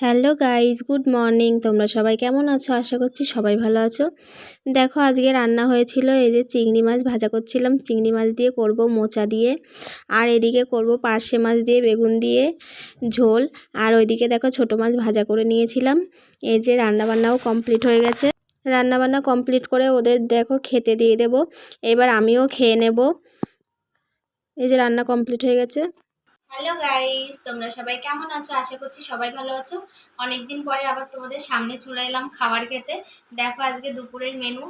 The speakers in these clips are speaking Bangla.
Hello guys, good morning. তোমরা সবাই কেমন আছো? আশা করছি সবাই ভালো আছো। দেখো আজকে রান্না হয়েছিল এই যে চিংড়ি মাছ ভাজা করছিলাম। চিংড়ি মাছ দিয়ে করব মোচা দিয়ে, আর এদিকে করব পার্শে মাছ দিয়ে বেগুন দিয়ে ঝোল। আর ওইদিকে দেখো ছোট মাছ ভাজা করে নিয়েছিলাম। এই যে রান্নাবান্নাও কমপ্লিট হয়ে গেছে। রান্নাবান্না কমপ্লিট করে ওদের দেখো খেতে দিয়ে দেব। এবার আমিও খেয়ে নেব। এই যে রান্না কমপ্লিট হয়ে গেছে। হ্যালো গাইস, তোমরা সবাই কেমন আছো? আশা করছি সবাই ভালো আছো। অনেকদিন পরে আবার তোমাদের সামনে চলে এলাম খাবার খেতে। দেখো আজকে দুপুরের মেনু।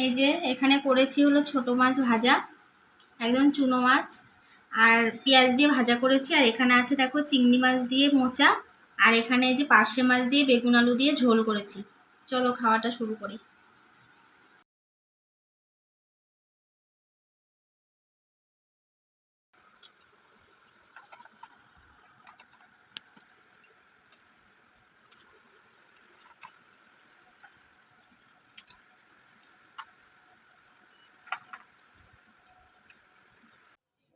এই যে এখানে করেছি হলো ছোট মাছ ভাজা, একদম চুনো মাছ, আর পেঁয়াজ দিয়ে ভাজা করেছি। আর এখানে আছে দেখো চিংড়ি মাছ দিয়ে মোচা, আর এখানে এই যে পার্শে মাছ দিয়ে বেগুন আলু দিয়ে ঝোল করেছি। চলো খাওয়াটা শুরু করি।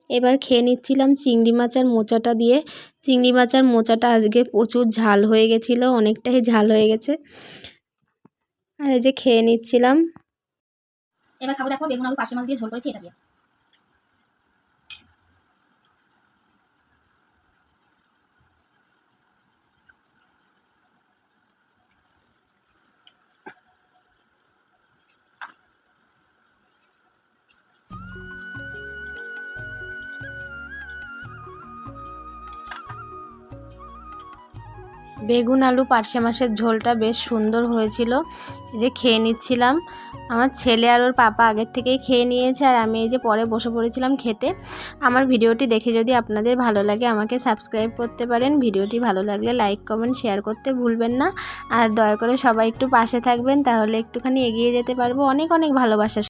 এবার খেয়ে নিচ্ছিলাম চিংড়ি মাছ আর মোচাটা দিয়ে। চিংড়ি মাছ আর মোচাটা আজকে প্রচুর ঝাল হয়ে গেছিলো, অনেকটাই ঝাল হয়ে গেছে। আর এই যে খেয়ে নিচ্ছিলাম। এবার খাবো দেখো বেগুন আলু পার্শে মাছ দিয়ে ঝোল করেছি এটা দিয়ে। বেগুন আলু পার্শে মাছের ঝোলটা বেশ সুন্দর হয়েছিল। এই যে খেয়ে নিচ্ছিলাম। আমার ছেলে আর ওর পাপা আগের থেকেই খেয়ে নিয়েছে, আর আমি এই যে পরে বসে পড়েছিলাম খেতে। আমার ভিডিওটি দেখে যদি আপনাদের ভালো লাগে আমাকে সাবস্ক্রাইব করতে পারেন। ভিডিওটি ভালো লাগলে লাইক কমেন্ট শেয়ার করতে ভুলবেন না। আর দয়া করে সবাই একটু পাশে থাকবেন, তাহলে একটুখানি এগিয়ে যেতে পারবো। অনেক অনেক ভালোবাসা।